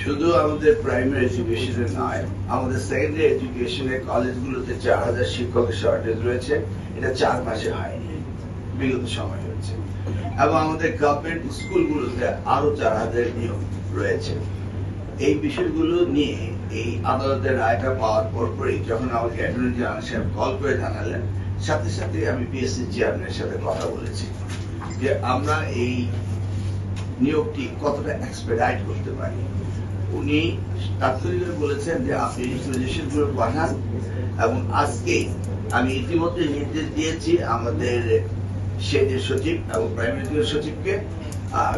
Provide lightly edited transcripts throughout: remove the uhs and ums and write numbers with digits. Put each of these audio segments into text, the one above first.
শুধু আমাদের প্রাইমারি এডুকেশনে নয়, আমাদের সেকেন্ডারি এডুকেশনে কলেজগুলোতে 4000 শিক্ষকের শর্টেজ রয়েছে। এটা 4 মাসে হয়নি, বিগত সময় হয়েছে। এবং আমাদের গভর্নমেন্ট স্কুলগুলোতে আরো 4000 নিয়োগ রয়েছে। এই বিষয়গুলো নিয়ে এই আদালতের রায়টা পাওয়ার পরপরই যখন আমাকে অ্যাটর্নি জেনারেল সাহেব কল করে জানালেন, সাথে সাথে আমি পিএসসি চেয়ারম্যানের সাথে কথা বলেছি যে আমরা এই নিয়োগটি কতটা এক্সপেডাইট করতে পারি। উনি তাৎক্ষণিকভাবে বলেছেন যে আপনি রিকমেন্ডেশনগুলো পাঠান, এবং আজকে আমি ইতিমধ্যে নির্দেশ দিয়েছি আমাদের সেজের সচিব এবং প্রাইমারি সচিবকে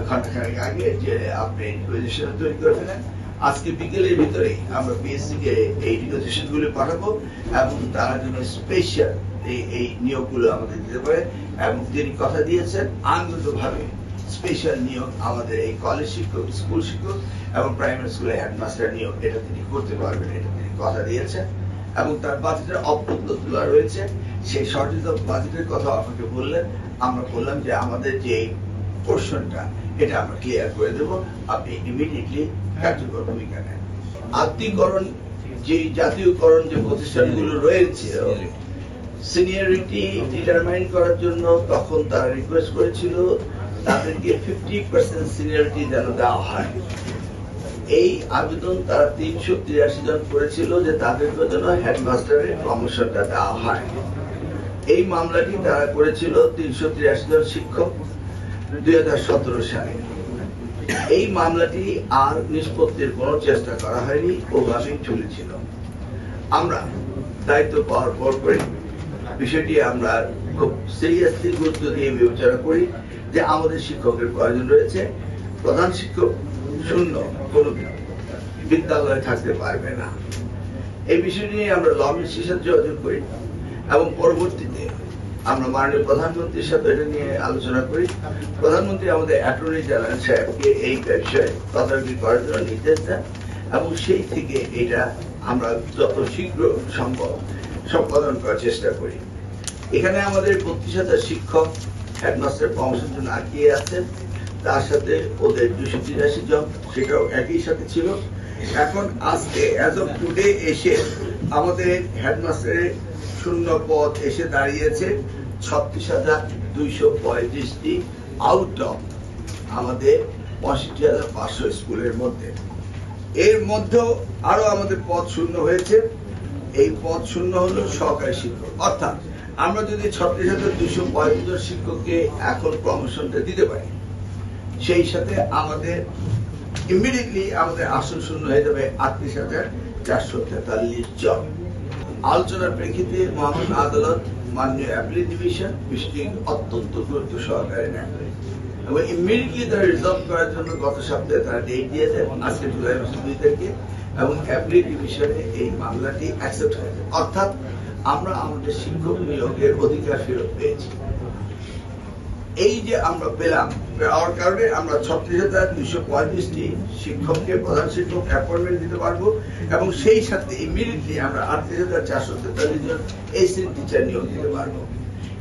ঘন্টাখানেক আগে যে আপনি রিকমেন্ডেশন তৈরি করে ফেলেন। আজকে বিকেলের ভিতরেই আমরা পিএসসি কে এই রিকমেন্ডেশন গুলো পাঠাবো এবং তারা জন্য স্পেশাল এই নিয়োগগুলো আমাদের দিতে পারে। এবং তিনি কথা দিয়েছেন আইনগতভাবে স্পেশাল নিয়োগ আমাদের এই কলেজ শিক্ষক, স্কুল শিক্ষক এবং প্রাইমারি স্কুলের হেডমাস্টার নিয়োগ এটা তিনি করতে পারবেন, এটা তিনি কথা দিয়েছেন। এবং তার বাজেটের অপ্রত্য তোলা রয়েছে, সেই শর্টেজ অফ বাজেটের কথা আপনাকে বললেন। আমরা বললাম যে আমাদের যে পোর্শনটা এটা আমরা ক্লিয়ার করে দেবো, আপনি ইমিডিয়েটলি কার্যকর ভূমিকা নেন। আত্মীকরণ যে জাতীয়করণ যে প্রতিষ্ঠানগুলো রয়েছে, সিনিয়রিটি ডিটারমাইন করার জন্য তখন তারা রিকোয়েস্ট করেছিল তাদেরকে 50% সিনিয়রিটি যেন দেওয়া হয়। এই আবেদন তারা 383 জন করেছিল যে তাদেরকে যেন হেডমাস্টারের প্রমোশনটা দেওয়া হয়। এই মামলাটি তারা করেছিল 383 জন শিক্ষক 2017 সালে। এই মামলাটি আর নিষ্পত্তির কোনো চেষ্টা করা হয়নি, ওভাবেই চলেছিল। আমরা দায়িত্ব পাওয়ার পর বিষয়টি আমরা খুব সিরিয়াসলি গুরুত্ব দিয়ে বিবেচনা করি যে আমাদের শিক্ষকের প্রয়োজন রয়েছে। প্রধান শিক্ষক শূন্য কোন বিদ্যালয়ে থাকতে পারবে না। এই বিষয় নিয়ে আমরা ল মিনিস্ট্রির সাথে যোগাযোগ করি এবং পরবর্তীতে আমরা মাননীয় প্রধানমন্ত্রীর সাথে এটা নিয়ে আলোচনা করি। প্রধানমন্ত্রী আমাদের অ্যাটর্নি জেনারেল সাহেবকে এই বিষয়ে তদারকি করার জন্য নির্দেশ দেন এবং সেই থেকে এটা আমরা যত শীঘ্র সম্ভব সম্পাদন করার চেষ্টা করি। এখানে আমাদের 32,000 শিক্ষক হেডমাস্টার প্রমোশনের জন্য আটকে আছেন, তার সাথে ওদের 283 জন, সেটাও একই সাথে ছিল। এখন আজকে অ্যাজ অফ টুডে এসে আমাদের হেডমাস্টারের শূন্য পদ এসে দাঁড়িয়েছে 36,235টি আউট অফ আমাদের 65,500 স্কুলের মধ্যে। এর মধ্যেও আরো আমাদের পদ শূন্য হয়েছে। এই পদ শূন্য হলো সহকারী শিক্ষক। অর্থাৎ আমরা যদি 36,235 জন শিক্ষককে এখন প্রমোশনটা দিতে পারি, সেই সাথে আমাদের ইমিডিয়েটলি আমাদের আসন শূন্য হয়ে যাবে 38,443 জন। আলোচনার প্রেক্ষিতে মহামান্য আদালত মাননীয় অ্যাপিলেট ডিভিশন বিষয়টি অত্যন্ত গুরুত্ব সহকারে নেন এবং ইমিডিয়েটলি তারা রিজলভ করার জন্য গত সপ্তাহে তারা ডেট দিয়েছে, আজকে জুলাই মাসের 2 তারিখে, এবং অ্যাপিলেট ডিভিশনে এই মামলাটি অ্যাকসেপ্ট হয়েছে। অর্থাৎ আমরা আমাদের শিক্ষক নিয়োগের অধিকার ফেরত পেয়েছি। এই যে আমরা পেলাম, পাওয়ার কারণে আমরা 36,235টি শিক্ষককে প্রধান শিক্ষক অ্যাপয়েন্টমেন্ট দিতে পারবো এবং সেই সাথে ইমিডিয়েটলি আমরা 38,443 জন এসিস্ট্যান্ট টিচার নিয়োগ দিতে পারবো।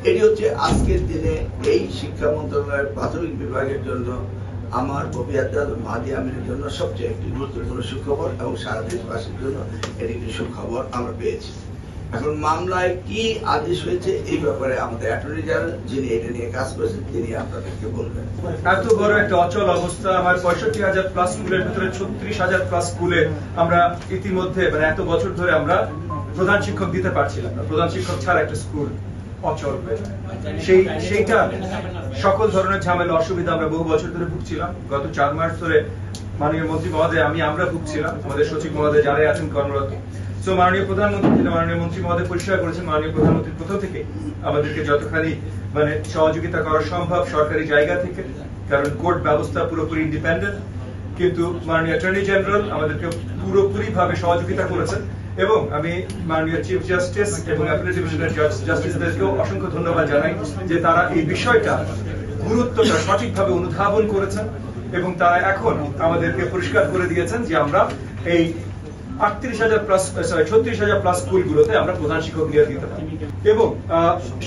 এটি হচ্ছে আজকের দিনে এই শিক্ষা মন্ত্রণালয়ের প্রাথমিক বিভাগের জন্য আমার মাহাদি আমিনের জন্য সবচেয়ে একটি গুরুত্বপূর্ণ সুখবর এবং সারা দেশবাসীর জন্য এটি একটি সুখবর আমরা পেয়েছি। এখন মামলায় কি আদেশ হয়েছে এই ব্যাপারে আমাদের অ্যাটর্নি জেনারেল যিনি এটা নিয়ে কাজ করেছেন তিনি আপনাদেরকে বলবেন। এত বড় একটা অচল অবস্থা, আমার 65,000 প্লাস স্কুলের ভিতরে 36,000 প্লাস স্কুলে আমরা ইতিমধ্যে এত বছর ধরে আমরা প্রধান শিক্ষক দিতে পারছিলাম না। প্রধান শিক্ষক ছাড়া একটা স্কুল অচল হয়ে যায়। সেইটা সকল ধরনের ঝামেলা অসুবিধা আমরা বহু বছর ধরে ভুগছিলাম। গত 4 মাস ধরে মাননীয় মন্ত্রী মহোদয় আমরা ভুগছিলাম, আমাদের সচিব মহোদয় যারাই আছেন কর্মরত। তো মাননীয় প্রধানমন্ত্রী মাননীয় মন্ত্রী মহোদয় পরিষ্কার করেছেন, মাননীয় প্রধানমন্ত্রীর প্রথম থেকে আমাদেরকে যতখানি সহযোগিতা করা সম্ভব সরকারি জায়গা থেকে, কারণ কোর্ট ব্যবস্থা পুরোপুরি ইন্ডিপেন্ডেন্ট, কিন্তু মাননীয় অ্যাটর্নি জেনারেল আমাদেরকে পুরোপুরি ভাবে সহযোগিতা করেছেন এবং আমি মাননীয় চিফ জাস্টিস এবং অ্যাপিলেট ডিভিশনের জাস্টিসদেরকেও অসংখ্য ধন্যবাদ জানাই যে তারা এই বিষয়টা গুরুত্বটা সঠিকভাবে অনুধাবন করেছেন এবং তারা এখন আমাদেরকে পরিষ্কার করে দিয়েছেন যে আমরা এই 36,000 প্লাস স্কুলগুলোতে আমরা প্রধান শিক্ষক নিয়োগ দিতে পারি। এবং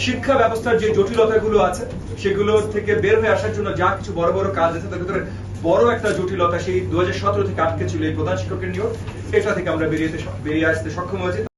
শিক্ষা ব্যবস্থার যে জটিলতাগুলো আছে সেগুলো থেকে বের হয়ে আসার জন্য যা কিছু বড় বড় কাজ আছে তার ভিতরে বড় একটা জটিলতা সেই 2017 থেকে আটকে ছিল এই প্রধান শিক্ষকের নিয়োগ, এটা থেকে আমরা বেরিয়ে আসতে সক্ষম হয়েছি।